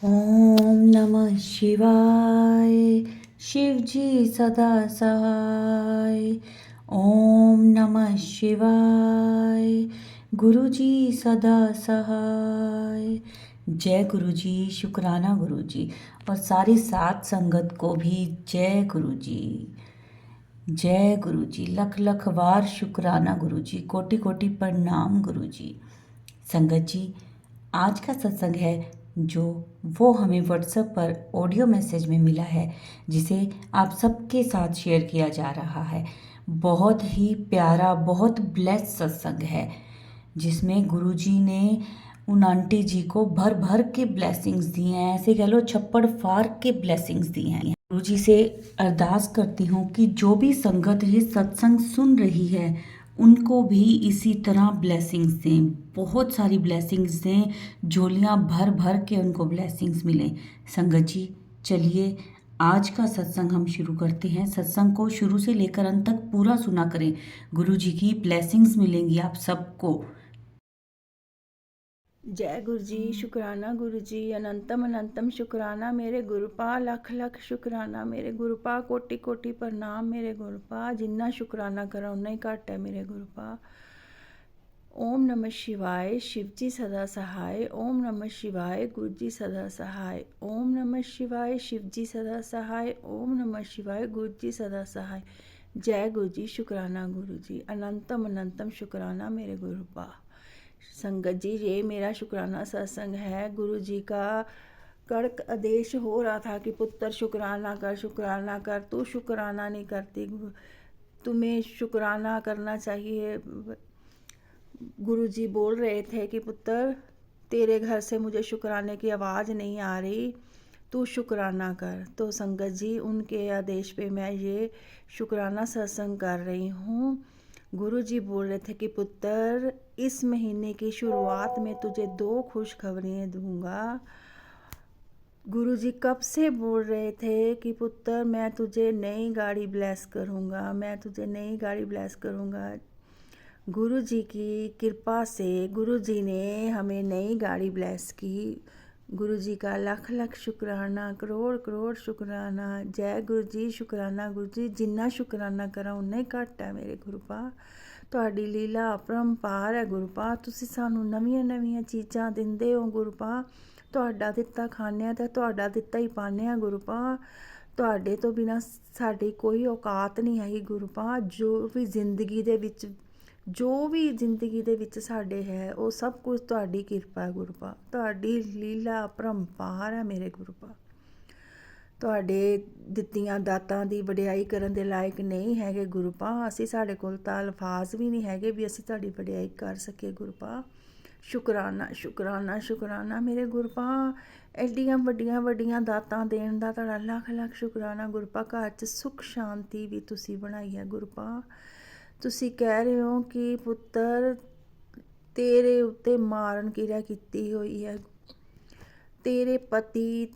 ओम नमः शिवाय। शिव जी सदा सहाय। ओम नमः शिवाय। गुरु जी सदा सहाय। जय गुरु जी, शुक्राना गुरु जी। और सारी सात संगत को भी जय गुरु जी। जय गुरु जी, लख लख वार शुक्राना गुरु जी, कोटि कोटि प्रणाम गुरु जी। संगत जी, आज का सत्संग है जो वो हमें व्हाट्सएप पर ऑडियो मैसेज में मिला है, जिसे आप सबके साथ शेयर किया जा रहा है। बहुत ही प्यारा, बहुत ब्लेस्ड सत्संग है, जिसमें गुरुजी ने उन आंटी जी को भर भर के ब्लेसिंग्स दिए हैं। ऐसे कह लो छप्पड़ फाड़ के ब्लेसिंग्स दिए हैं। गुरुजी से अरदास करती हूँ कि जो भी संगत ये सत्संग सुन रही है उनको भी इसी तरह ब्लेसिंग्स दें, बहुत सारी ब्लेसिंग्स दें, झोलियाँ भर भर के उनको ब्लेसिंग्स मिलें। संगत जी, चलिए आज का सत्संग हम शुरू करते हैं। सत्संग को शुरू से लेकर अंत तक पूरा सुना करें, गुरु जी की ब्लेसिंग्स मिलेंगी आप सबको। जय गुरु जी, शुक्राना गुरु जी, अनंतम अनंतम शुक्राना मेरे गुरुपा, लख लख शुक्राना मेरे गुरुपा, कोटि कोटि प्रणाम मेरे गुरुपा। जिन्ना शुक्राना करा उन्ना ही घट है मेरे गुरुपा। ओम नमः शिवाय, शिव जी सदा सहाय। ओम नमः शिवाय, गुरु जी सदा सहाय। ओम नमः शिवाय, शिव जी सदा सहाय। ओम नमः शिवाय, गुरु जी सदा सहाय। जय गुरु जी, शुक्राना गुरु जी, अनंतम अनंतम शुक्राना मेरे गुरुपा। संगत जी, ये मेरा शुक्राना सत्संग है। गुरु जी का कड़क आदेश हो रहा था कि पुत्र शुक्राना कर, शुक्राना कर, तू शुक्राना नहीं करती, तुम्हें शुक्राना करना चाहिए। गुरु जी बोल रहे थे कि पुत्र, तेरे घर से मुझे शुक्राने की आवाज़ नहीं आ रही, तू शुक्राना कर। तो संगत जी, उनके आदेश पे मैं ये शुक्राना सत्संग कर रही हूँ। गुरु जी बोल रहे थे कि पुत्र, इस महीने की शुरुआत में तुझे 2 खुशखबरियाँ दूंगा। गुरु जी कब से बोल रहे थे कि पुत्र, मैं तुझे नई गाड़ी ब्लेस करूंगा, मैं तुझे नई गाड़ी ब्लेस करूंगा। गुरु जी की कृपा से गुरु जी ने हमें नई गाड़ी ब्लेस की। गुरु जी का लख लख शुक्राना, करोड़ करोड़ शुक्राना। जय गुरु जी, शुक्राना गुरु जी, जिन्ना शुक्राना करा उन्ना ही घट है मेरे गुरुपा। ਤੁਹਾਡੀ ਲੀਲਾ ਅਪਰੰਪਾਰ ਹੈ ਗੁਰੂਪਾ। ਤੁਸੀਂ ਸਾਨੂੰ ਨਵੀਆਂ ਨਵੀਆਂ ਚੀਜ਼ਾਂ ਦਿੰਦੇ ਹੋ ਗੁਰੂਪਾ। ਤੁਹਾਡਾ ਦਿੱਤਾ ਖਾਂਦੇ ਹਾਂ ਅਤੇ ਤੁਹਾਡਾ ਦਿੱਤਾ ਹੀ ਪਾਉਂਦੇ ਹਾਂ ਗੁਰੂਪਾ। ਤੁਹਾਡੇ ਤੋਂ ਬਿਨਾਂ ਸਾਡੀ ਕੋਈ ਔਕਾਤ ਨਹੀਂ ਹੈਗੀ ਗੁਰੂਪਾ। ਜੋ ਵੀ ਜ਼ਿੰਦਗੀ ਦੇ ਵਿੱਚ ਸਾਡੇ ਹੈ, ਉਹ ਸਭ ਕੁਝ ਤੁਹਾਡੀ ਕਿਰਪਾ ਹੈ ਗੁਰੂਪਾ। ਤੁਹਾਡੀ ਲੀਲਾ ਅਪਰੰਪਾਰ ਹੈ ਮੇਰੇ ਗੁਰੂਪਾ। ਤੁਹਾਡੇ ਦਿੱਤੀਆਂ ਦਾਤਾਂ ਦੀ ਵਡਿਆਈ ਕਰਨ ਦੇ ਲਾਇਕ ਨਹੀਂ ਹੈਗੇ ਗੁਰੂਪਾ। ਸਾਡੇ ਕੋਲ ਤਾਂ ਅਲਫਾਜ਼ ਵੀ ਨਹੀਂ ਹੈਗੇ ਵੀ ਅਸੀਂ ਤੁਹਾਡੀ ਵਡਿਆਈ ਕਰ ਸਕੀਏ ਗੁਰੂਪਾ। ਸ਼ੁਕਰਾਨਾ ਸ਼ੁਕਰਾਨਾ ਸ਼ੁਕਰਾਨਾ ਮੇਰੇ ਗੁਰੂਪਾ। ਐਡੀਆਂ ਵੱਡੀਆਂ ਵੱਡੀਆਂ ਦਾਤਾਂ ਦੇਣ ਦਾ ਤੁਹਾਡਾ ਲੱਖ ਲੱਖ ਸ਼ੁਕਰਾਨਾ ਗੁਰੂਪਾ। ਘਰ 'ਚ ਸੁੱਖ ਸ਼ਾਂਤੀ ਵੀ ਤੁਸੀਂ ਬਣਾਈ ਹੈ ਗੁਰੂਪਾ। ਤੁਸੀਂ ਕਹਿ ਰਹੇ ਹੋ ਕਿ ਪੁੱਤਰ, ਤੇਰੇ ਉੱਤੇ ਮਾਰਨ ਕਿਰਿਆ ਕੀਤੀ ਹੋਈ ਹੈ, ਤੇਰੇ ਪਤੀ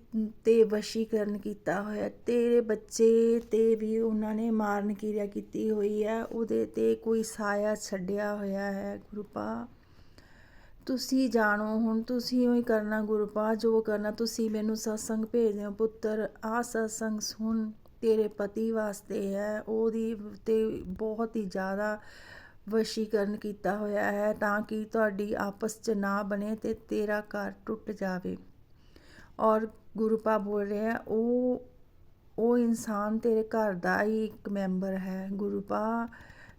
ਤੇ ਵਸ਼ੀਕਰਨ ਕੀਤਾ ਹੋਇਆ, ਤੇਰੇ ਬੱਚੇ ਤੇ ਵੀ ਉਹਨਾਂ ਨੇ ਮਾਰਨ ਕਿਰਿਆ ਕੀਤੀ ਹੋਈ ਹੈ, ਉਹਦੇ ਤੇ ਕੋਈ ਸਾਇਆ ਛੱਡਿਆ ਹੋਇਆ ਹੈ ਗੁਰੂਪਾ। ਤੁਸੀਂ ਜਾਣੋ, ਹੁਣ ਤੁਸੀਂ ਉਹੀ ਕਰਨਾ ਗੁਰੂਪਾ ਜੋ ਕਰਨਾ। ਤੁਸੀਂ ਮੈਨੂੰ ਸਤਸੰਗ ਭੇਜ ਦਿਓ ਪੁੱਤਰ, ਆਹ ਸਤਸੰਗ ਸੁਣ, ਤੇਰੇ ਪਤੀ ਵਾਸਤੇ ਹੈ। ਉਹਦੀ ਤੇ ਬਹੁਤ ਹੀ ਜ਼ਿਆਦਾ ਵਸ਼ੀਕਰਨ ਕੀਤਾ ਹੋਇਆ ਹੈ ਤਾਂ ਕਿ ਤੁਹਾਡੀ ਆਪਸ 'ਚ ਨਾ ਬਣੇ ਤੇ ਤੇਰਾ ਘਰ ਟੁੱਟ ਜਾਵੇ। ਔਰ ਗੁਰੂਪਾ ਬੋਲ ਰਿਹਾ, ਉਹ ਇਨਸਾਨ ਤੇਰੇ ਘਰ ਦਾ ਹੀ ਇੱਕ ਮੈਂਬਰ ਹੈ ਗੁਰੂਪਾ।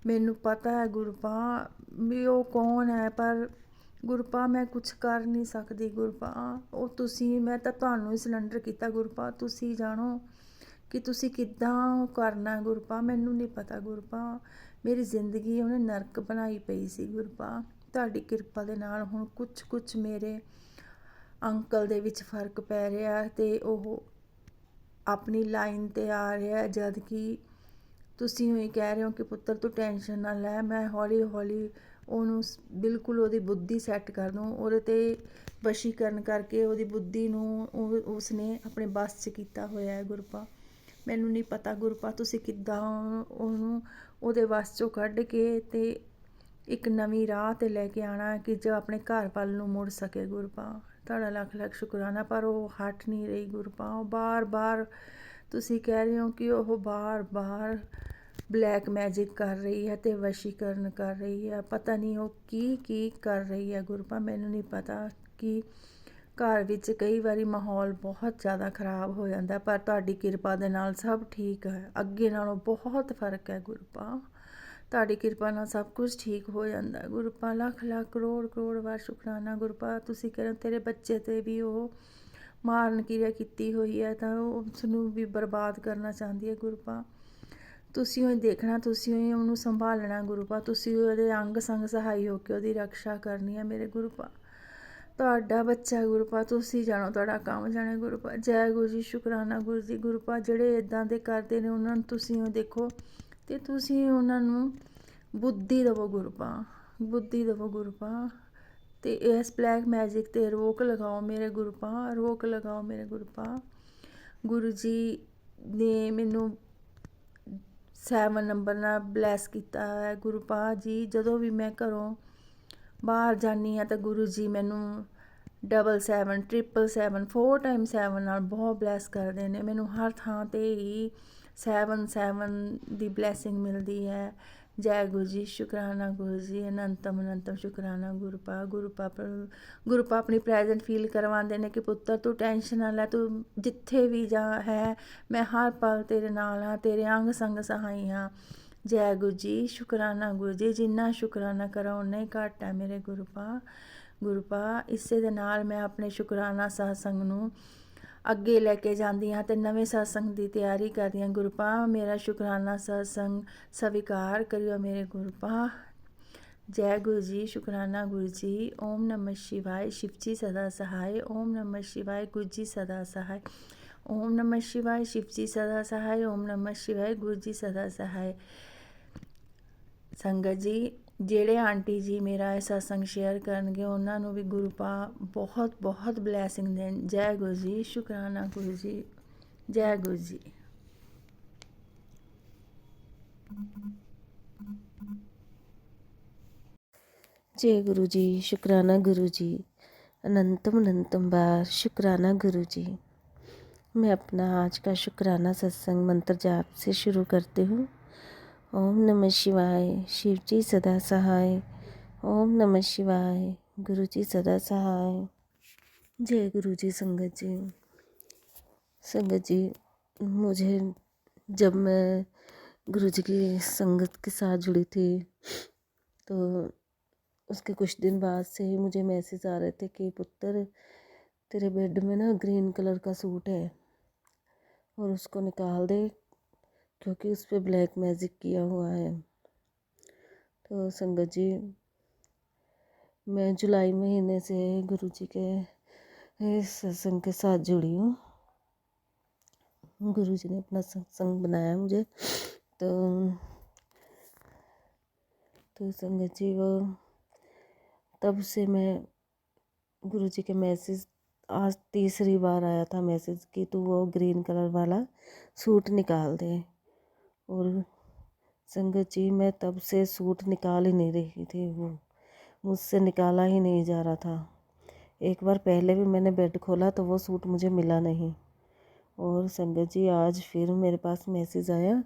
ਮੈਨੂੰ ਪਤਾ ਹੈ ਗੁਰੂਪਾ ਵੀ ਉਹ ਕੌਣ ਹੈ, ਪਰ ਗੁਰੂਪਾ ਮੈਂ ਕੁਛ ਕਰ ਨਹੀਂ ਸਕਦੀ ਗੁਰੂਪਾ। ਮੈਂ ਤਾਂ ਤੁਹਾਨੂੰ ਹੀ ਸਿਲੰਡਰ ਕੀਤਾ ਗੁਰੂਪਾ। ਤੁਸੀਂ ਜਾਣੋ ਕਿ ਤੁਸੀਂ ਕਿੱਦਾਂ ਕਰਨਾ ਗੁਰੂਪਾ। ਮੈਨੂੰ ਨਹੀਂ ਪਤਾ ਗੁਰੂਪਾ। ਮੇਰੀ ਜ਼ਿੰਦਗੀ ਉਹਨੇ ਨਰਕ ਬਣਾਈ ਪਈ ਸੀ ਗੁਰੂਪਾ। ਤੁਹਾਡੀ ਕਿਰਪਾ ਦੇ ਨਾਲ ਹੁਣ ਕੁਛ ਮੇਰੇ ਅੰਕਲ ਦੇ ਵਿੱਚ ਫਰਕ ਪੈ ਰਿਹਾ ਅਤੇ ਉਹ ਆਪਣੀ ਲਾਈਨ 'ਤੇ ਆ ਰਿਹਾ, ਜਦ ਕਿ ਤੁਸੀਂ ਹੀ ਕਹਿ ਰਹੇ ਹੋ ਕਿ ਪੁੱਤਰ ਤੂੰ ਟੈਨਸ਼ਨ ਨਾ ਲੈ, ਮੈਂ ਹੌਲੀ ਹੌਲੀ ਉਹਨੂੰ ਬਿਲਕੁਲ ਉਹਦੀ ਬੁੱਧੀ ਸੈੱਟ ਕਰ ਦੂੰ। ਉਹਦੇ 'ਤੇ ਵਸ਼ੀਕਰਨ ਕਰਕੇ ਉਹਦੀ ਬੁੱਧੀ ਨੂੰ ਉਸਨੇ ਆਪਣੇ ਵੱਸ 'ਚ ਕੀਤਾ ਹੋਇਆ ਹੈ ਗੁਰੂਪਾ। ਮੈਨੂੰ ਨਹੀਂ ਪਤਾ ਗੁਰੂਪਾ ਤੁਸੀਂ ਕਿੱਦਾਂ ਉਹਨੂੰ ਉਹਦੇ ਵੱਸ 'ਚੋਂ ਕੱਢ ਕੇ ਅਤੇ ਇੱਕ ਨਵੀਂ ਰਾਹ 'ਤੇ ਲੈ ਕੇ ਆਉਣਾ ਕਿ ਜੋ ਆਪਣੇ ਘਰ ਵੱਲ ਨੂੰ ਮੁੜ ਸਕੇ ਗੁਰੂਪਾ। ਤੁਹਾਡਾ ਲੱਖ ਲੱਖ ਸ਼ੁਕਰਾਨਾ। ਪਰ ਉਹ ਹਟ ਨਹੀਂ ਰਹੀ ਗੁਰੂਪਾ, ਉਹ ਬਾਰ-ਬਾਰ ਤੁਸੀਂ ਕਹਿ ਰਹੇ ਹੋ ਕਿ ਉਹ ਬਾਰ-ਬਾਰ ਬਲੈਕ ਮੈਜਿਕ ਕਰ ਰਹੀ ਹੈ ਅਤੇ ਵਸ਼ੀਕਰਨ ਕਰ ਰਹੀ ਹੈ। ਪਤਾ ਨਹੀਂ ਉਹ ਕੀ ਕਰ ਰਹੀ ਹੈ ਗੁਰੂਪਾ, ਮੈਨੂੰ ਨਹੀਂ ਪਤਾ। ਕਿ ਘਰ ਵਿੱਚ ਕਈ ਵਾਰੀ ਮਾਹੌਲ ਬਹੁਤ ਜ਼ਿਆਦਾ ਖ਼ਰਾਬ ਹੋ ਜਾਂਦਾ, ਪਰ ਤੁਹਾਡੀ ਕਿਰਪਾ ਦੇ ਨਾਲ ਸਭ ਠੀਕ ਹੈ। ਅੱਗੇ ਨਾਲੋਂ ਬਹੁਤ ਫ਼ਰਕ ਹੈ ਗੁਰੂਪਾ, ਤੁਹਾਡੀ ਕਿਰਪਾ ਨਾਲ ਸਭ ਕੁਝ ਠੀਕ ਹੋ ਜਾਂਦਾ ਗੁਰੂਪਾ। ਲੱਖ ਲੱਖ ਕਰੋੜ ਕਰੋੜ ਵਾਰ ਸ਼ੁਕਰਾਨਾ ਗੁਰੂਪਾ। ਤੁਸੀਂ ਕਹਿੰਦੇ ਤੇਰੇ ਬੱਚੇ 'ਤੇ ਵੀ ਉਹ ਮਾਰਨ ਕਿਰਿਆ ਕੀਤੀ ਹੋਈ ਹੈ, ਤਾਂ ਉਸ ਨੂੰ ਵੀ ਬਰਬਾਦ ਕਰਨਾ ਚਾਹੁੰਦੀ ਹੈ ਗੁਰੂਪਾ। ਤੁਸੀਂ ਉਹ ਦੇਖਣਾ, ਤੁਸੀਂ ਹੀ ਉਹਨੂੰ ਸੰਭਾਲਣਾ ਗੁਰੂਪਾ, ਤੁਸੀਂ ਉਹਦੇ ਅੰਗ ਸੰਗ ਸਹਾਈ ਹੋ ਕੇ ਉਹਦੀ ਰਕਸ਼ਾ ਕਰਨੀ ਹੈ ਮੇਰੇ ਗੁਰੂਪਾ। ਤੁਹਾਡਾ ਬੱਚਾ ਗੁਰੂਪਾ, ਤੁਸੀਂ ਜਾਣੋ ਤੁਹਾਡਾ ਕੰਮ ਜਾਣੇ ਗੁਰੂਪਾ। ਜੈ ਗੁਰੂ ਜੀ, ਸ਼ੁਕਰਾਨਾ ਗੁਰੂ ਜੀ। ਗੁਰੂਪਾ ਜਿਹੜੇ ਇੱਦਾਂ ਦੇ ਕਰਦੇ ਨੇ ਉਹਨਾਂ ਨੂੰ ਤੁਸੀਂ ਉਹ ਦੇਖੋ ਅਤੇ ਤੁਸੀਂ ਉਹਨਾਂ ਨੂੰ ਬੁੱਧੀ ਦੇਵੋ ਗੁਰੂਪਾ, ਬੁੱਧੀ ਦੇਵੋ ਗੁਰੂਪਾ। ਅਤੇ ਇਸ ਬਲੈਕ ਮੈਜਿਕ 'ਤੇ ਰੋਕ ਲਗਾਓ ਮੇਰੇ ਗੁਰੂਪਾ, ਰੋਕ ਲਗਾਓ ਮੇਰੇ ਗੁਰੂਪਾ। ਗੁਰੂ ਜੀ ਨੇ ਮੈਨੂੰ 7 ਨੰਬਰ ਨਾਲ ਬਲੈਸ ਕੀਤਾ ਹੈ ਗੁਰੂਪਾ ਜੀ। ਜਦੋਂ ਵੀ ਮੈਂ ਘਰੋਂ ਬਾਹਰ ਜਾਂਦੀ ਹਾਂ ਤਾਂ ਗੁਰੂ ਜੀ ਮੈਨੂੰ 777 777 4 ਟਾਈਮ 7 ਨਾਲ ਬਹੁਤ ਬਲੈਸ ਕਰਦੇ ਨੇ। ਮੈਨੂੰ ਹਰ ਥਾਂ 'ਤੇ ਹੀ 7 ਦੀ ਬਲੈਸਿੰਗ ਮਿਲਦੀ ਹੈ। ਜੈ ਗੁਰੂ ਜੀ, ਸ਼ੁਕਰਾਨਾ ਗੁਰੂ ਜੀ, ਅਨੰਤਮ ਅਨੰਤਮ ਸ਼ੁਕਰਾਨਾ ਗੁਰੂਪਾ। ਗੁਰੂਪਾ ਆਪਣੀ ਪ੍ਰੈਜ਼ੈਂਟ ਫੀਲ ਕਰਵਾਉਂਦੇ ਨੇ ਕਿ ਪੁੱਤਰ ਤੂੰ ਟੈਨਸ਼ਨ ਨਾ ਲੈ, ਤੂੰ ਜਿੱਥੇ ਵੀ ਜਾ ਹੈ ਮੈਂ ਹਰ ਪਲ ਤੇਰੇ ਨਾਲ ਹਾਂ, ਤੇਰੇ ਅੰਗ ਸੰਗ ਸਹਾਈ ਹਾਂ। ਜੈ ਗੁਰੂ ਜੀ, ਸ਼ੁਕਰਾਨਾ ਗੁਰੂ ਜੀ। ਜਿੰਨਾ ਸ਼ੁਕਰਾਨਾ ਕਰਾਂ ਓਨਾ ਹੀ ਘੱਟ ਹੈ ਮੇਰੇ ਗੁਰੂਪਾ। ਗੁਰੂਪਾ ਇਸੇ ਦੇ ਨਾਲ ਮੈਂ ਆਪਣੇ ਸ਼ੁਕਰਾਨਾ ਸਤਸੰਗ ਨੂੰ ਅੱਗੇ ਲੈ ਕੇ ਜਾਂਦੀ ਹਾਂ ਅਤੇ ਨਵੇਂ ਸਤਸੰਗ ਦੀ ਤਿਆਰੀ ਕਰਦੀ ਹਾਂ ਗੁਰੂਪਾ। ਮੇਰਾ ਸ਼ੁਕਰਾਨਾ ਸਤਸੰਗ ਸਵੀਕਾਰ ਕਰਿਓ ਮੇਰੇ ਗੁਰੂਪਾ। ਜੈ ਗੁਰੂ ਜੀ, ਸ਼ੁਕਰਾਨਾ ਗੁਰੂ ਜੀ। ਓਮ ਨਮः शिवाय, शिव जी सदा सहाय। ओम नमः शिवाय, गुरु जी सदा सहाय। ओम नमः शिवाय, शिव जी सदा सहाय। ओम नमः शिवाय, गुरु जी सदा सहाय। ਸੰਗਤ ਜੀ, ਜਿਹੜੇ ਆਂਟੀ ਜੀ ਮੇਰਾ ਇਹ ਸਤਸੰਗ ਸ਼ੇਅਰ ਕਰਨਗੇ ਉਹਨਾਂ ਨੂੰ ਵੀ ਗੁਰੂਪਾ ਬਹੁਤ ਬਹੁਤ ਬਲੈਸਿੰਗ ਦੇਣ। ਜੈ ਗੁਰੂ ਜੀ, ਸ਼ੁਕਰਾਨਾ ਗੁਰੂ ਜੀ। ਜੈ ਗੁਰੂ ਜੀ। जय गुरु जी, शुक्राना गुरु जी, अनंतम अनंतम बार शुक्राना गुरु जी। मैं अपना आज का शुक्राना सत्संग मंत्र जाप से शुरू करती हूँ। ओम नमः शिवाय, शिव जी सदा सहाय। ओम नमः शिवाय, गुरु जी सदा सहाय। जय गुरु जी। संगत जी, मुझे जब मैं गुरु जी की संगत के साथ जुड़ी थी तो उसके कुछ दिन बाद से ही मुझे मैसेज आ रहे थे कि पुत्र तेरे बेड में ना ग्रीन कलर का सूट है और उसको निकाल दे क्योंकि उस पर ब्लैक मैजिक किया हुआ है। तो संगत जी, मैं जुलाई महीने से गुरु जी के सत्संग के साथ जुड़ी हूँ। गुरु जी ने अपना सत्संग बनाया मुझे। तो संगत जी, वो तब से मैं गुरु जी के मैसेज, आज तीसरी बार आया था मैसेज कि तू वो ग्रीन कलर वाला सूट निकाल दे। और संगत जी, मैं तब से सूट निकाल ही नहीं रही थी, वो मुझसे निकाला ही नहीं जा रहा था। एक बार पहले भी मैंने बेड खोला तो वो सूट मुझे मिला नहीं। और संगत जी, आज फिर मेरे पास मैसेज आया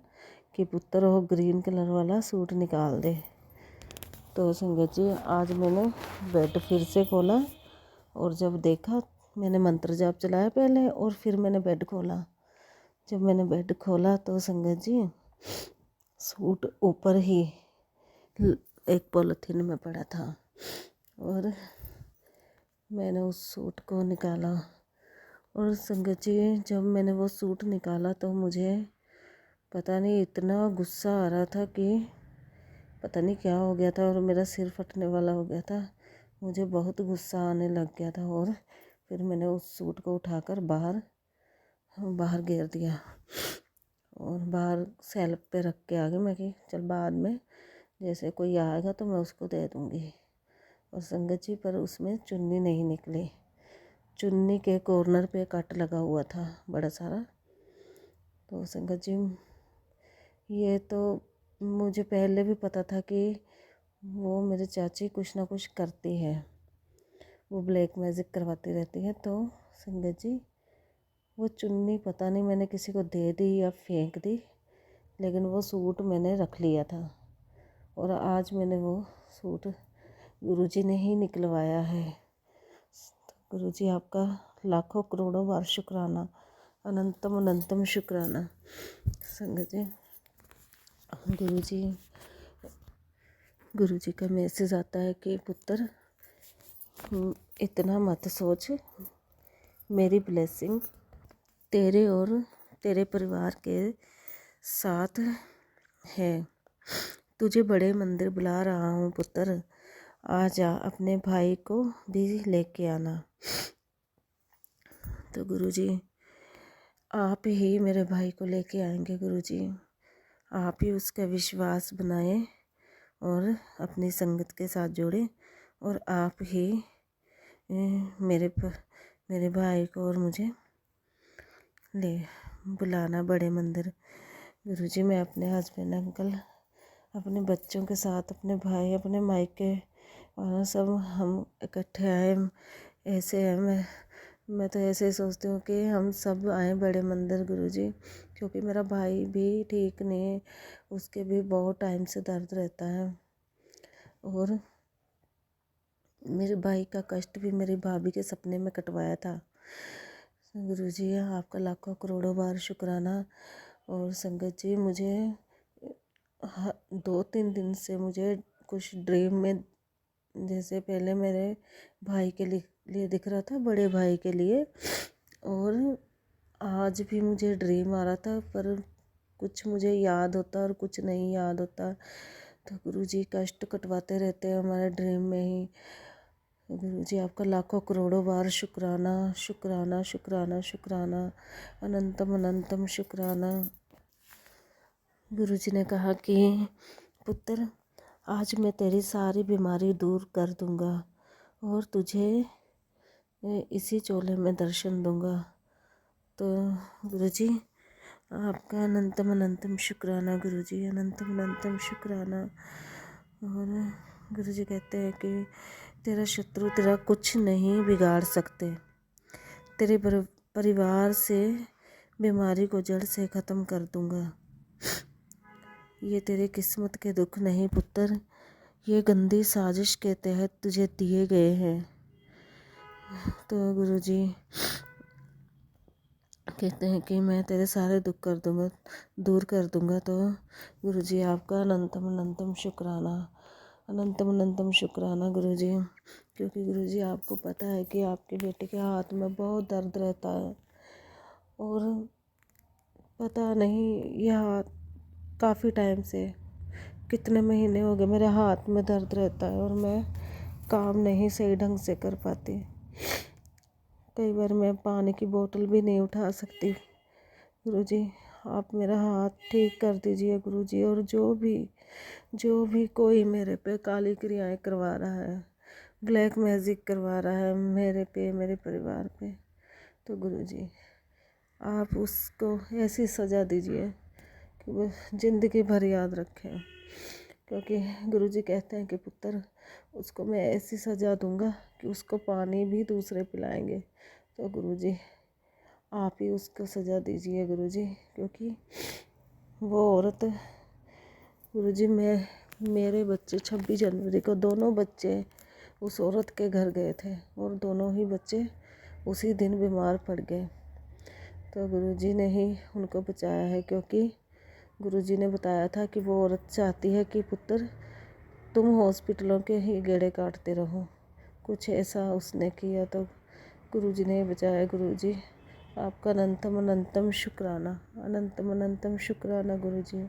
कि पुत्र वो ग्रीन कलर वाला सूट निकाल दे। तो संगत जी, आज मैंने बेड फिर से खोला और जब देखा, मैंने मंत्र जाप चलाया पहले और फिर मैंने बेड खोला। जब मैंने बेड खोला तो संगत जी, सूट ऊपर ही एक पॉलिथीन में पड़ा था और मैंने उस सूट को निकाला। और संगत जी, जब मैंने वो सूट निकाला तो मुझे पता नहीं इतना गुस्सा आ रहा था कि पता नहीं क्या हो गया था और मेरा सिर फटने वाला हो गया था। मुझे बहुत गुस्सा आने लग गया था और फिर मैंने उस सूट को उठाकर बाहर गिर दिया और बाहर सेल्फ पे रख के आ गई। मैं कि चल बाद में जैसे कोई आएगा तो मैं उसको दे दूँगी। और संगत जी, पर उसमें चुन्नी नहीं निकली। चुन्नी के कॉर्नर पे कट लगा हुआ था बड़ा सारा। तो संगत जी, ये तो मुझे पहले भी पता था कि वो मेरी चाची कुछ ना कुछ करती है, वो ब्लैक मैजिक करवाती रहती है। तो संगत जी वो चुन्नी पता नहीं मैंने किसी को दे दी या फेंक दी, लेकिन वो सूट मैंने रख लिया था और आज मैंने वो सूट गुरुजी ने ही निकलवाया है। तो गुरुजी आपका लाखों करोड़ों बार शुक्राना, अनंतम अनंतम शुक्राना। संगत जी गुरुजी का मैसेज आता है कि पुत्र इतना मत सोच, मेरी ब्लेसिंग तेरे और तेरे परिवार के साथ है। तुझे बड़े मंदिर बुला रहा हूँ पुत्र, आ जा, अपने भाई को भी लेके आना। तो गुरुजी आप ही मेरे भाई को लेके आएंगे। गुरुजी आप ही उसका विश्वास बनाए और अपनी संगत के साथ जोड़े, और आप ही मेरे भाई को और मुझे ले बुलाना बड़े मंदिर। गुरुजी मैं अपने हस्बैंड अंकल, अपने बच्चों के साथ, अपने भाई, अपने मायके और सब हम इकट्ठे आए। ऐसे है, मैं तो ऐसे ही सोचती हूँ कि हम सब आए बड़े मंदिर गुरुजी, क्योंकि मेरा भाई भी ठीक नहीं है, उसके भी बहुत टाइम से दर्द रहता है और मेरे भाई का कष्ट भी मेरी भाभी के सपने में कटवाया था। गुरुजी आपका लाखों करोड़ों बार शुक्राना। और संगत जी मुझे 2-3 दिन से मुझे कुछ ड्रीम में, जैसे पहले मेरे भाई के लिए दिख रहा था, बड़े भाई के लिए, और आज भी मुझे ड्रीम आ रहा था, पर कुछ मुझे याद होता और कुछ नहीं याद होता। तो गुरुजी कष्ट कटवाते रहते हैं हमारे ड्रीम में ही। गुरुजी आपका लाखों करोड़ों बार शुक्राना शुक्राना शुक्राना शुक्राना, अनंतम अनंतम शुक्राना। गुरुजी ने कहा कि पुत्र आज मैं तेरी सारी बीमारी दूर कर दूंगा और तुझे इसी चोले में दर्शन दूंगा। तो गुरुजी आपका अनंतम अनंतम शुक्राना। गुरुजी अनंतम अनंतम शुक्राना। और गुरुजी कहते हैं कि तेरा शत्रु तेरा कुछ नहीं बिगाड़ सकते, तेरे परिवार से बीमारी को जड़ से ख़त्म कर दूंगा। ये तेरे किस्मत के दुख नहीं पुत्र, ये गंदी साजिश के तहत तुझे दिए गए हैं। तो गुरुजी कहते हैं कि मैं तेरे सारे दुख कर दूंगा, दूर कर दूंगा। तो गुरुजी आपका अनंतम अनंतम शुक्राना, अनंतम अनंतम शुक्राना गुरुजी। क्योंकि गुरुजी आपको पता है कि आपके बेटे के हाथ में बहुत दर्द रहता है और पता नहीं यह हाथ काफ़ी टाइम से, कितने महीने हो गए मेरे हाथ में दर्द रहता है और मैं काम नहीं सही ढंग से कर पाती। कई बार मैं पानी की बोतल भी नहीं उठा सकती। गुरुजी आप मेरा हाथ ठीक कर दीजिए गुरुजी। और जो भी कोई मेरे पे काली क्रियाएं करवा रहा है, ब्लैक मैजिक करवा रहा है मेरे पे, मेरे परिवार पे, तो गुरुजी आप उसको ऐसी सज़ा दीजिए कि वो ज़िंदगी भर याद रखें। क्योंकि गुरुजी कहते हैं कि पुत्र उसको मैं ऐसी सज़ा दूंगा कि उसको पानी भी दूसरे पिलाएंगे। तो गुरुजी आप ही उसको सज़ा दीजिए गुरुजी। क्योंकि वो औरत गुरुजी मेरे बच्चे 26 जनवरी को दोनों बच्चे उस औरत के घर गए थे और दोनों ही बच्चे उसी दिन बीमार पड़ गए। तो गुरुजी ने ही उनको बचाया है, क्योंकि गुरुजी ने बताया था कि वो औरत चाहती है कि पुत्र तुम हॉस्पिटलों के ही गेड़े काटते रहो। कुछ ऐसा उसने किया तो गुरुजी ने बचाया। गुरुजी आपका अनंतम अनंतम शुक्राना, अनंतम अनंतम शुक्राना गुरुजी।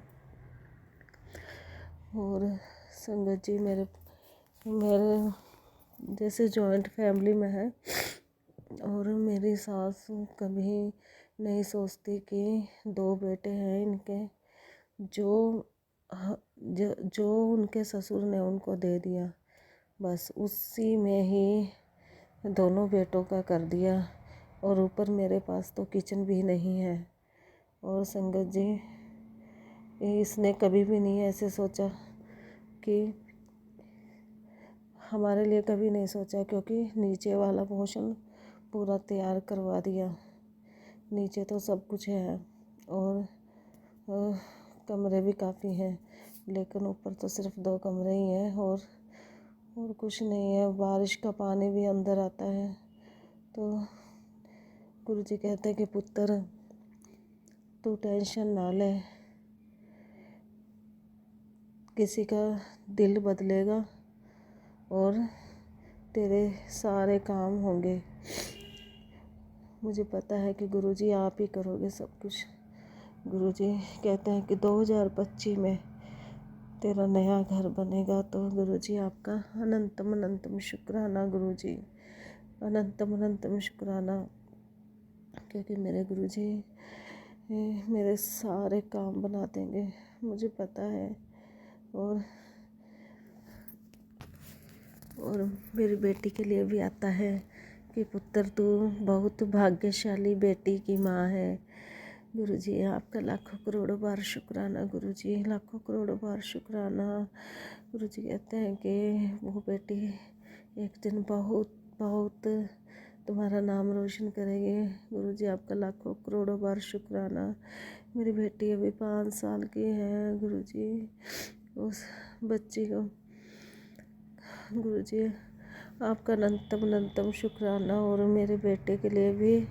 और संगत जी मेरे जैसे जॉइंट फैमिली में है और मेरी सास कभी नहीं सोचती कि 2 बेटे हैं इनके, जो उनके ससुर ने उनको दे दिया, बस उसी में ही दोनों बेटों का कर दिया। और ऊपर मेरे पास तो किचन भी नहीं है। और संगत जी इसने कभी भी नहीं ऐसे सोचा कि हमारे लिए कभी नहीं सोचा, क्योंकि नीचे वाला पोर्शन पूरा तैयार करवा दिया। नीचे तो सब कुछ है और अ, कमरे भी काफ़ी हैं, लेकिन ऊपर तो सिर्फ 2 कमरे ही हैं और कुछ नहीं है। बारिश का पानी भी अंदर आता है। तो गुरुजी कहते हैं कि पुत्र तू टेंशन ना ले, किसी का दिल बदलेगा और तेरे सारे काम होंगे। मुझे पता है कि गुरुजी आप ही करोगे सब कुछ। गुरुजी कहते हैं कि 2025 में तेरा नया घर बनेगा। तो गुरुजी आपका अनंतम अनंतम शुक्राना गुरुजी, अनंतम अनंतम शुक्राना, क्योंकि मेरे गुरुजी मेरे सारे काम बना देंगे, मुझे पता है। और मेरी बेटी के लिए भी आता है कि पुत्र तू बहुत भाग्यशाली बेटी की माँ है। गुरुजी आपका लाखों करोड़ों बार शुक्राना गुरुजी, लाखों करोड़ों बार शुक्राना। गुरुजी कहते हैं कि वो बेटी एक दिन बहुत बहुत तुम्हारा नाम रोशन करेगी। गुरुजी आपका लाखों करोड़ों बार शुक्राना। मेरी बेटी अभी 5 साल की है गुरुजी। उस बच्ची को गुरुजी आपका अनंतम अनंतम शुक्राना। और मेरे बेटे के लिए भी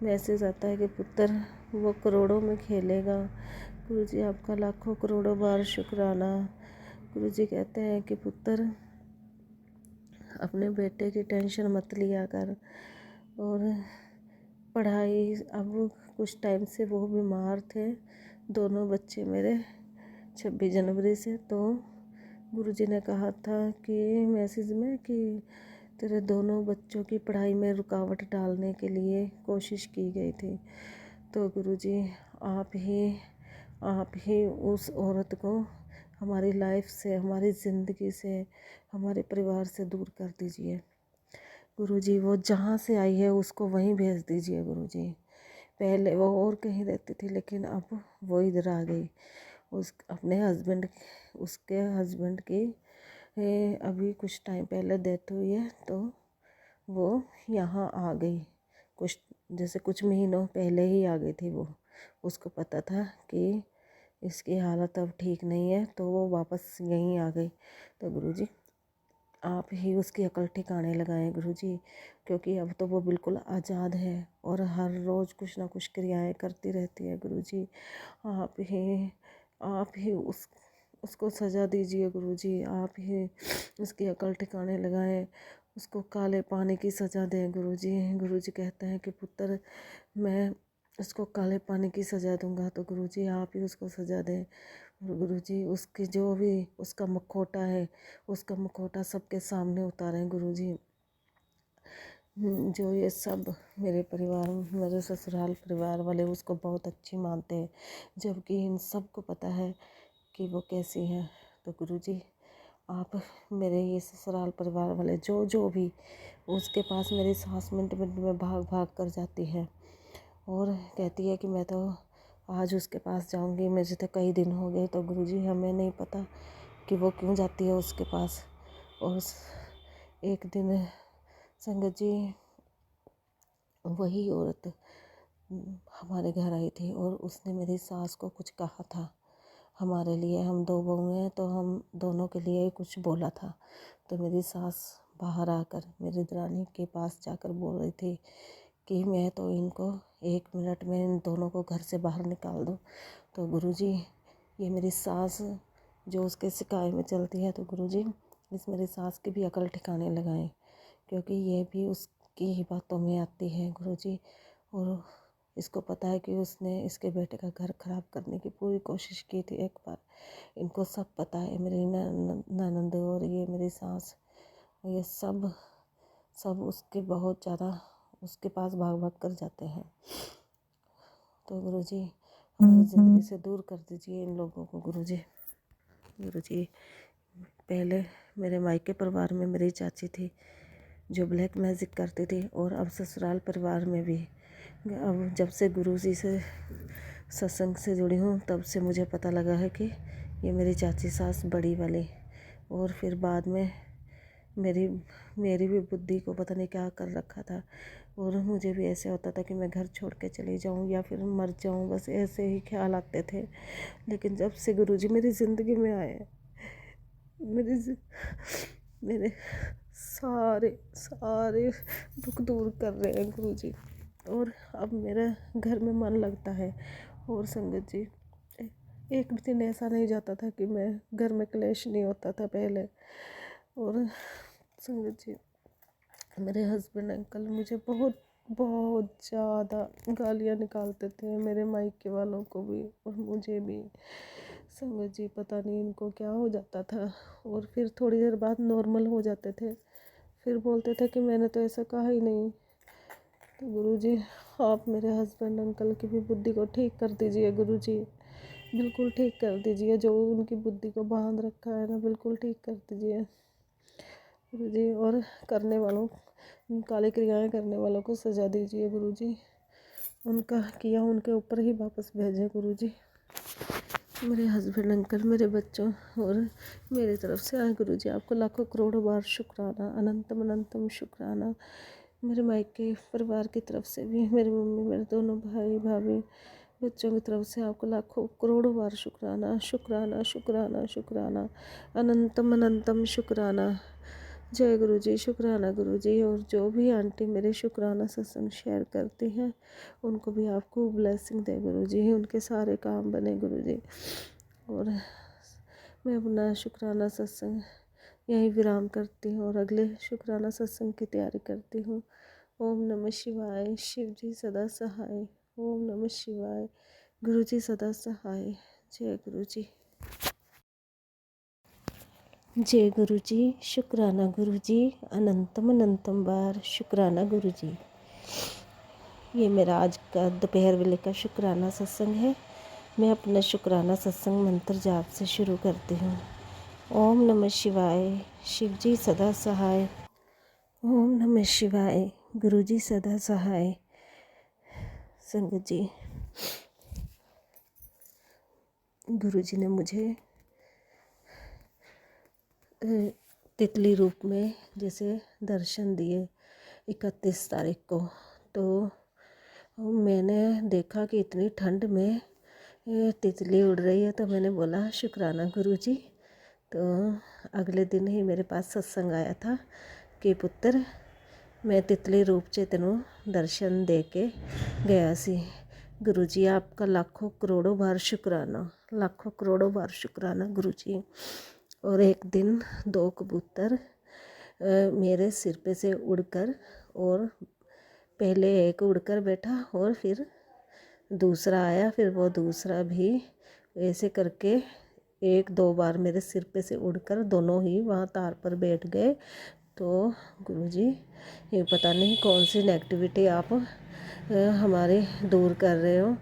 मैसेज आता है कि पुत्र वो करोड़ों में खेलेगा। गुरुजी आपका लाखों करोड़ों बार शुक्राना। गुरुजी कहते हैं कि पुत्र अपने बेटे की टेंशन मत लिया कर। और पढ़ाई, अब कुछ टाइम से वो बीमार थे दोनों बच्चे मेरे 26 जनवरी से। तो गुरुजी ने कहा था कि मैसेज में कि तेरे दोनों बच्चों की पढ़ाई में रुकावट डालने के लिए कोशिश की गई थी। तो गुरुजी आप ही उस औरत को हमारी लाइफ से, हमारी ज़िंदगी से, हमारे परिवार से दूर कर दीजिए गुरुजी। वो जहाँ से आई है उसको वहीं भेज दीजिए गुरुजी। पहले वो और कहीं रहती थी, लेकिन अब वो इधर आ गई। उसके हस्बैंड की अभी कुछ टाइम पहले डेथ हुई है, तो वो यहाँ आ गई। कुछ महीनों पहले ही आ गई थी वो। उसको पता था कि इसकी हालत अब ठीक नहीं है, तो वो वापस यहीं आ गई। तो गुरुजी आप ही उसकी अकल ठिकाने लगाएं गुरुजी, क्योंकि अब तो वो बिल्कुल आज़ाद है और हर रोज़ कुछ ना कुछ क्रियाएं करती रहती है गुरुजी। आप ही उसको सज़ा दीजिए गुरुजी। आप ही उसकी अकल ठिकाने लगाएं, उसको काले पानी की सज़ा दें गुरुजी। गुरुजी कहते हैं कि पुत्र मैं उसको काले पानी की सज़ा दूंगा। तो गुरुजी आप ही उसको सज़ा दें। और गुरुजी उसकी जो भी उसका मुखौटा है, उसका मुखौटा सबके सामने उतारें गुरुजी। जो ये सब मेरे ससुराल परिवार वाले उसको बहुत अच्छी मानते हैं, जबकि इन सबको पता है कि वो कैसी है। तो गुरुजी आप मेरे ये ससुराल परिवार वाले जो भी उसके पास, मेरी सास मिनट मिनट में भाग भाग कर जाती है और कहती है कि मैं तो आज उसके पास जाऊंगी, मुझे तो कई दिन हो गए। तो गुरुजी हमें नहीं पता कि वो क्यों जाती है उसके पास। और एक दिन संगत जी वही औरत हमारे घर आई थी और उसने मेरी सास को कुछ कहा था हमारे लिए। हम 2 बहू हैं, तो हम दोनों के लिए कुछ बोला था। तो मेरी सास बाहर आकर मेरी दरानी के पास जाकर बोल रही थी कि मैं तो इनको 1 मिनट में इन दोनों को घर से बाहर निकाल दूँ। तो गुरुजी ये मेरी सास जो उसके सिकाए में चलती है, तो गुरुजी इस मेरी सास की भी अकल ठिकाने लगाएं, क्योंकि ये भी उसकी ही बातों में आती है गुरुजी। और इसको पता है कि उसने इसके बेटे का घर खराब करने की पूरी कोशिश की थी एक बार। इनको सब पता है, मेरी ननद और ये मेरी सास, ये सब उसके बहुत ज़्यादा उसके पास भाग भाग कर जाते हैं। तो गुरुजी हमारी ज़िंदगी से दूर कर दीजिए इन लोगों को गुरुजी। गुरुजी पहले मेरे मायके परिवार में मेरी चाची थी जो ब्लैक मैजिक करती थी, और अब ससुराल परिवार में भी। अब जब से गुरु जी से सत्संग से जुड़ी हूँ, तब से मुझे पता लगा है कि ये मेरी चाची सास बड़ी वाली, और फिर बाद में मेरी मेरी भी बुद्धि को पता नहीं क्या कर रखा था। और मुझे भी ऐसे होता था कि मैं घर छोड़ के चली जाऊं या फिर मर जाऊं, बस ऐसे ही ख्याल आते थे। लेकिन जब से गुरुजी मेरी ज़िंदगी में आए, मेरी जि- मेरे सारे सारे दुख दूर कर रहे हैं गुरुजी। और अब मेरा घर में मन लगता है। और संगत जी, एक भी दिन ऐसा नहीं जाता था कि मैं घर में क्लेश नहीं होता था पहले। और संगत जी, मेरे हस्बैंड अंकल मुझे बहुत बहुत ज़्यादा गालियाँ निकालते थे, मेरे मायके वालों को भी और मुझे भी। संगत जी, पता नहीं इनको क्या हो जाता था। और फिर थोड़ी देर बाद नॉर्मल हो जाते थे, फिर बोलते थे कि मैंने तो ऐसा कहा ही नहीं। तो गुरुजी, आप मेरे हस्बैंड अंकल की भी बुद्धि को ठीक कर दीजिए गुरुजी, बिल्कुल ठीक कर दीजिए। जो उनकी बुद्धि को बांध रखा है ना, बिल्कुल ठीक कर दीजिए गुरुजी। और करने वालों, काली क्रियाएं करने वालों को सजा दीजिए गुरुजी। उनका किया उनके ऊपर ही वापस भेजें गुरुजी। मेरे हस्बैंड अंकल, मेरे बच्चों और मेरी तरफ से आए गुरुजी, आपको लाखों करोड़ों बार शुक्राना, अनंतम अनंतम शुक्राना। मेरे मायके परिवार की तरफ से भी, मेरी मम्मी, मेरे दोनों भाई भाभी, बच्चों की तरफ से आपको लाखों करोड़ों बार शुक्राना, शुक्राना, शुक्राना, शुक्राना, अनंतम अनंतम शुक्राना। जय गुरु जी, शुक्राना गुरु जी। और जो भी आंटी मेरे शुक्राना सत्संग शेयर करती हैं, उनको भी आपको ब्लेसिंग दे गुरु जी, उनके सारे काम बने गुरु जी। और मैं अपना शुक्राना सत्संग यहीं विराम करती हूँ और अगले शुक्राना सत्संग की तैयारी करती हूँ। ओम नमः शिवाय, शिव जी सदा सहाय। ओम नमः शिवाय, गुरु जी सदा सहाय। जय गुरु जी। जय गुरु जी, शुक्राना गुरु जी, अनंतम अनंतम बार शुक्राना गुरु जी। ये मेरा आज का दोपहर वेले का शुक्राना सत्संग है। मैं अपना शुक्राना सत्संग मंत्र जाप से शुरू करती हूँ। ओम नमः शिवाय, शिव जी सदा सहाय। ओम नमः शिवाय, गुरु जी सदा सहाय। संगत जी, गुरु जी ने मुझे तितली रूप में जैसे दर्शन दिए 31 तारीख को। तो मैंने देखा कि इतनी ठंड में तितली उड़ रही है, तो मैंने बोला शुक्राना गुरु जी। तो अगले दिन ही मेरे पास सत्संग आया था कि पुत्र, मैं तितली रूप से तेनों दर्शन दे के गया सी। गुरु जी, आपका लाखों करोड़ों बार शुक्राना, लाखों करोड़ों बार शुक्राना गुरु जी। और एक दिन 2 कबूतर मेरे सिर पे से उड़कर, और पहले एक उड़कर बैठा और फिर दूसरा आया, फिर वो दूसरा भी ऐसे करके 1-2 बार मेरे सिर पे से उड़कर दोनों ही वहाँ तार पर बैठ गए। तो गुरुजी, ये पता नहीं कौन सी नेगेटिविटी आप हमारे दूर कर रहे हो।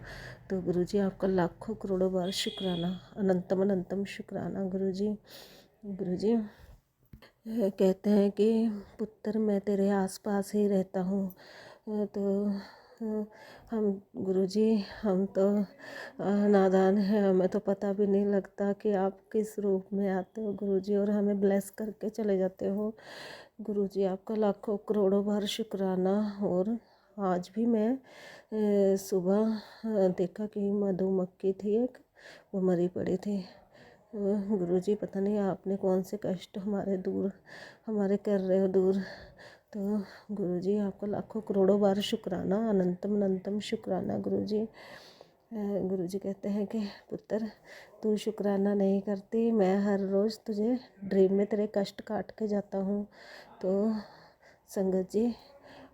तो गुरुजी, आपका लाखों करोड़ों बार शुक्राना, अनंतम अनंतम शुक्राना गुरुजी। गुरुजी कहते हैं कि पुत्र, मैं तेरे आसपास ही रहता हूँ। तो हम गुरुजी, हम तो नादान हैं, हमें तो पता भी नहीं लगता कि आप किस रूप में आते हो गुरुजी, और हमें ब्लेस करके चले जाते हो गुरुजी। आपका लाखों करोड़ों बार शुक्राना। और आज भी मैं सुबह देखा कि मधुमक्खी थी एक, वो मरी पड़ी थी। गुरुजी, पता नहीं आपने कौन से कष्ट हमारे कर रहे हो दूर। तो गुरुजी, आपको लाखों करोड़ों बार शुक्राना, अनंतम अनंतम शुक्राना गुरुजी। गुरुजी कहते हैं कि पुत्र, तू शुक्राना नहीं करती, मैं हर रोज़ तुझे ड्रीम में तेरे कष्ट काट के जाता हूँ। तो संगत जी,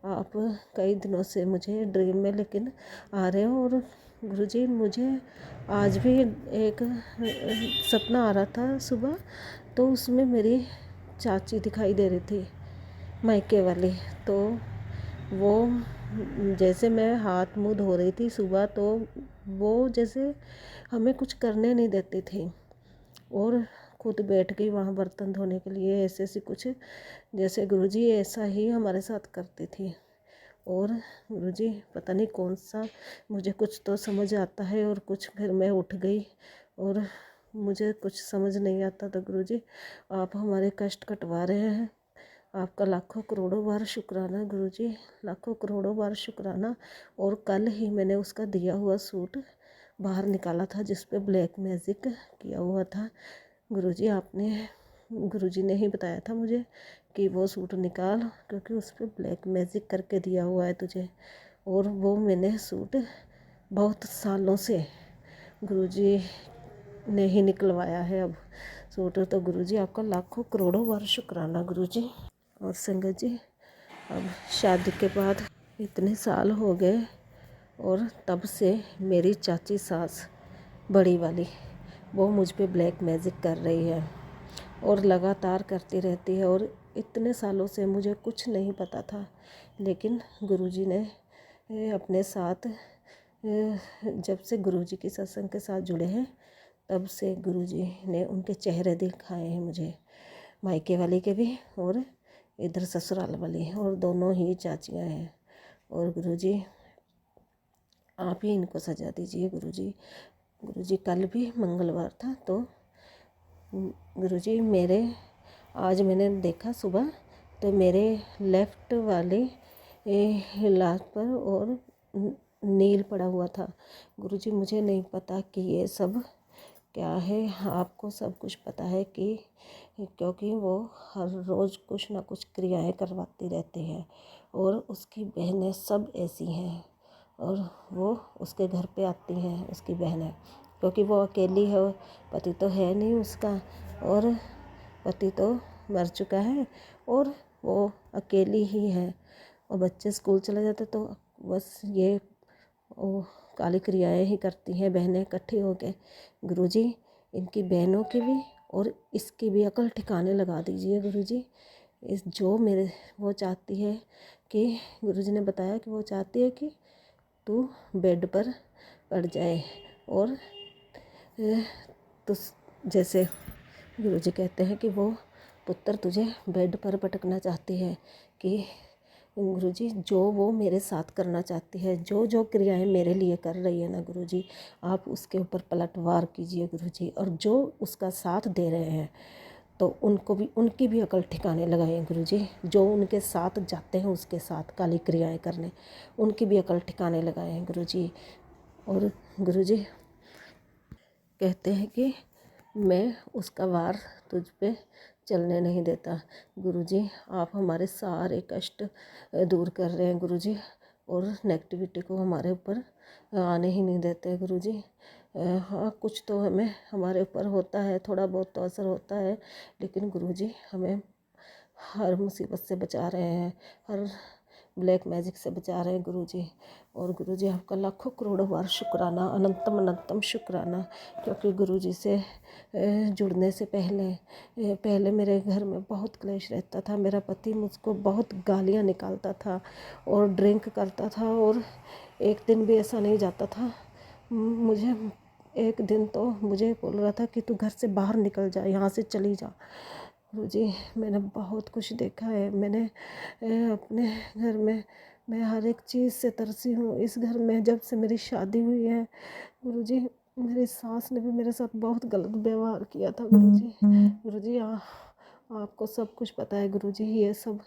आप कई दिनों से मुझे ड्रीम में लेकिन आ रहे हो। और गुरुजी, मुझे आज भी एक सपना आ रहा था सुबह, तो उसमें मेरी चाची दिखाई दे रही थी, मायके वाली। तो वो जैसे मैं हाथ मुँह धो रही थी सुबह, तो वो जैसे हमें कुछ करने नहीं देती थी और खुद बैठ गई वहाँ बर्तन धोने के लिए, ऐसे ऐसे कुछ, जैसे गुरुजी ऐसा ही हमारे साथ करती थी। और गुरुजी, पता नहीं कौन सा, मुझे कुछ तो समझ आता है और कुछ, फिर मैं उठ गई और मुझे कुछ समझ नहीं आता। तो गुरुजी, आप हमारे कष्ट कटवा रहे हैं आपका लाखों करोड़ों बार शुक्राना गुरुजी, लाखों करोड़ों बार शुक्राना। और कल ही मैंने उसका दिया हुआ सूट बाहर निकाला था जिस पे ब्लैक मैजिक किया हुआ था। गुरुजी ने ही बताया था मुझे कि वो सूट निकाल, क्योंकि उस पर ब्लैक मैजिक करके दिया हुआ है तुझे। और वो मैंने सूट बहुत सालों से गुरुजी ने ही निकलवाया है अब सूट। तो गुरुजी आपका लाखों करोड़ों बार शुक्राना गुरुजी। और संगत जी, अब शादी के बाद इतने साल हो गए और तब से मेरी चाची सास बड़ी वाली वो मुझ पे ब्लैक मैजिक कर रही है और लगातार करती रहती है। और इतने सालों से मुझे कुछ नहीं पता था, लेकिन गुरुजी ने अपने साथ जब से गुरुजी की सत्संग के साथ जुड़े हैं तब से गुरुजी ने उनके चेहरे दिखाए हैं मुझे, मायके वाली के भी और इधर ससुराल वाली, और दोनों ही चाचियाँ हैं। और गुरुजी आप ही इनको सजा दीजिए गुरुजी। गुरुजी कल भी मंगलवार था तो गुरुजी आज मैंने देखा सुबह तो मेरे लेफ़्ट वाले लात पर और नील पड़ा हुआ था। गुरुजी मुझे नहीं पता कि ये सब क्या है, आपको सब कुछ पता है कि क्योंकि वो हर रोज़ कुछ ना कुछ क्रियाएं करवाती रहती है और उसकी बहनें सब ऐसी हैं और वो उसके घर पे आती हैं उसकी बहनें, क्योंकि वो अकेली है, पति तो है नहीं उसका और पति तो मर चुका है और वो अकेली ही है और बच्चे स्कूल चले जाते तो बस ये वो काली क्रियाएं ही करती हैं बहनें इकट्ठी होकर। गुरुजी इनकी बहनों की भी और इसकी भी अकल ठिकाने लगा दीजिए गुरुजी। वो चाहती है कि गुरुजी ने बताया कि वो चाहती है कि तू बेड पर पड़ जाए और तो जैसे गुरुजी कहते हैं कि वो पुत्र तुझे बेड पर पटकना चाहती है कि गुरुजी जो वो मेरे साथ करना चाहती है, जो जो क्रियाएं मेरे लिए कर रही है ना गुरुजी, आप उसके ऊपर पलटवार कीजिए गुरुजी। और जो उसका साथ दे रहे हैं तो उनकी भी अकल ठिकाने लगाएं गुरुजी। जो उनके साथ जाते हैं उसके साथ काली क्रियाएं करने, उनकी भी अकल ठिकाने लगाएं गुरुजी। और गुरुजी कहते हैं कि मैं उसका वार तुझ पे चलने नहीं देता गुरुजी। आप हमारे सारे कष्ट दूर कर रहे हैं गुरुजी और नेगेटिविटी को हमारे ऊपर आने ही नहीं देते गुरुजी। हाँ, कुछ तो हमारे ऊपर होता है, थोड़ा बहुत तो असर होता है, लेकिन गुरुजी हमें हर मुसीबत से बचा रहे हैं, हर ब्लैक मैजिक से बचा रहे हैं गुरुजी। और गुरुजी आपका लाखों करोड़ों बार शुक्राना, अनंतम अनंतम शुक्राना, क्योंकि गुरुजी से जुड़ने से पहले मेरे घर में बहुत क्लेश रहता था। मेरा पति मुझको बहुत गालियाँ निकालता था और ड्रिंक करता था और एक दिन भी ऐसा नहीं जाता था मुझे एक दिन तो मुझे बोल रहा था कि तू घर से बाहर निकल जा, यहाँ से चली जा। गुरुजी मैंने बहुत कुछ देखा है, मैंने अपने घर में मैं हर एक चीज़ से तरसी हूँ। इस घर में जब से मेरी शादी हुई है गुरुजी, मेरी सास ने भी मेरे साथ बहुत गलत व्यवहार किया था गुरुजी। गुरुजी आपको सब कुछ पता है गुरुजी। ये सब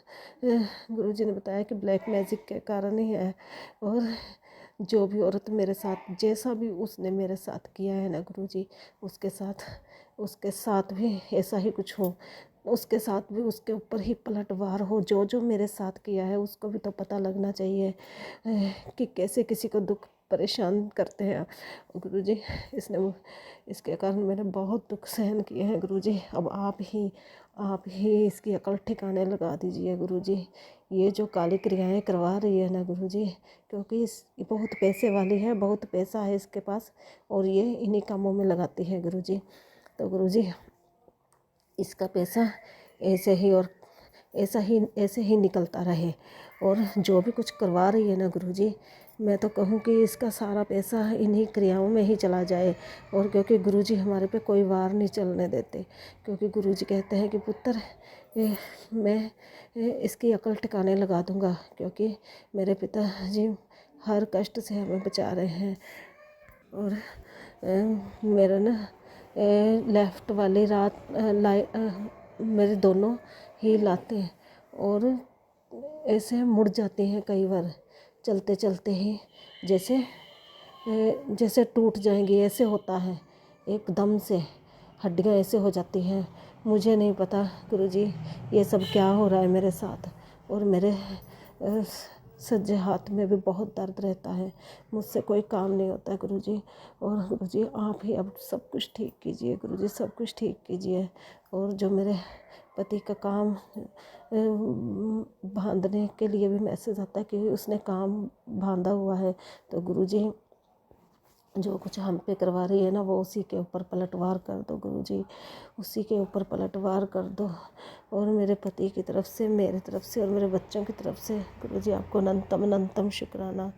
गुरुजी ने बताया कि ब्लैक मैजिक के कारण ही है। और जो भी औरत मेरे साथ, जैसा भी उसने मेरे साथ किया है ना गुरुजी, उसके साथ भी ऐसा ही कुछ हो, उसके साथ भी उसके ऊपर ही पलटवार हो। जो जो मेरे साथ किया है उसको भी तो पता लगना चाहिए कि कैसे किसी को दुख परेशान करते हैं गुरुजी। इसके कारण मैंने बहुत दुख सहन किए हैं गुरुजी। अब आप ही इसकी अकल ठिकाने लगा दीजिए गुरुजी। ये जो काली क्रियाएं करवा रही है ना गुरुजी, क्योंकि ये बहुत पैसे वाली है, बहुत पैसा है इसके पास और ये इन्हीं कामों में लगाती है गुरुजी। तो गुरुजी इसका पैसा ऐसे ही निकलता रहे। और जो भी कुछ करवा रही है ना गुरुजी, मैं तो कहूँ कि इसका सारा पैसा इन्हीं क्रियाओं में ही चला जाए। और क्योंकि गुरुजी हमारे पे कोई वार नहीं चलने देते, क्योंकि गुरुजी कहते हैं कि पुत्र मैं इसकी अकल ठिकाने लगा दूँगा, क्योंकि मेरे पिताजी हर कष्ट से हमें बचा रहे हैं। और मेरा ना लेफ़्ट वाली मेरे दोनों ही लाते और ऐसे मुड़ जाती हैं कई बार चलते चलते ही, जैसे टूट जाएंगी, ऐसे होता है एकदम से, हड्डियाँ ऐसे हो जाती हैं। मुझे नहीं पता गुरुजी ये सब क्या हो रहा है मेरे साथ। और मेरे सज्जे हाथ में भी बहुत दर्द रहता है, मुझसे कोई काम नहीं होता है गुरुजी। और गुरुजी आप ही अब सब कुछ ठीक कीजिए गुरुजी, सब कुछ ठीक कीजिए। और जो मेरे पति का काम बांधने के लिए भी मैसेज आता है कि उसने काम बांधा हुआ है, तो गुरुजी जो कुछ हम पे करवा रही है ना, वो उसी के ऊपर पलटवार कर दो गुरुजी, उसी के ऊपर पलटवार कर दो। और मेरे पति की तरफ से, मेरे तरफ से और मेरे बच्चों की तरफ से गुरुजी आपको अनंतम अनंतम शुक्राना,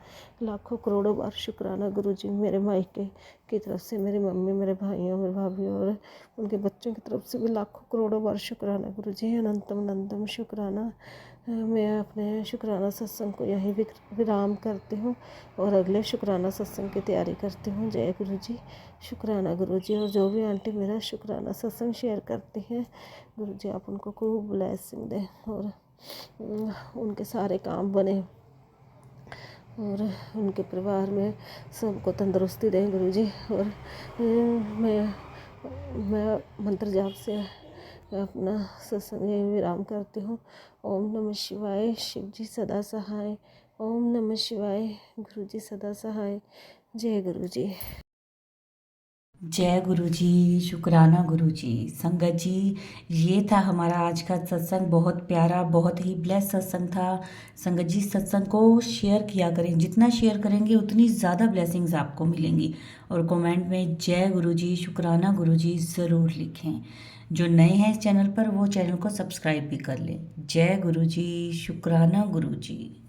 लाखों करोड़ों बार शुक्राना गुरुजी। मेरे मायके की तरफ से, मेरी मम्मी, मेरे भाइयों, मेरे भाभीयों और उनके बच्चों की तरफ से भी लाखों करोड़ों बार शुक्राना गुरुजी, अनंतम अनंतम शुक्राना। मैं अपने शुक्राना सत्संग को यहीं विराम करती हूँ और अगले शुक्राना सत्संग की तैयारी करती हूँ। जय गुरु जी, शुक्राना गुरु जी। और जो भी आंटी मेरा शुक्राना सत्संग शेयर करती हैं, गुरु जी आप उनको खूब ब्लेसिंग दें और उनके सारे काम बने और उनके परिवार में सबको तंदुरुस्ती दें गुरु जी। और मैं मंत्र जाप से अपना सत्संग विराम करती हूँ। ओम नमः शिवाय, शिव जी सदा सहाय। ओम नमः शिवाय, गुरु जी सदा सहाय। जय गुरु जी। जय गुरु जी, शुक्राना गुरु जी। संगत जी, ये था हमारा आज का सत्संग, बहुत प्यारा, बहुत ही ब्लेस सत्संग था। संगत जी सत्संग को शेयर किया करें, जितना शेयर करेंगे उतनी ज़्यादा ब्लेसिंग्स आपको मिलेंगी। और कमेंट में जय गुरु जी, शुक्राना गुरु जी ज़रूर लिखें। जो नए हैं इस चैनल पर वो चैनल को सब्सक्राइब भी कर लें। जय गुरु जी, शुक्राना गुरु जी।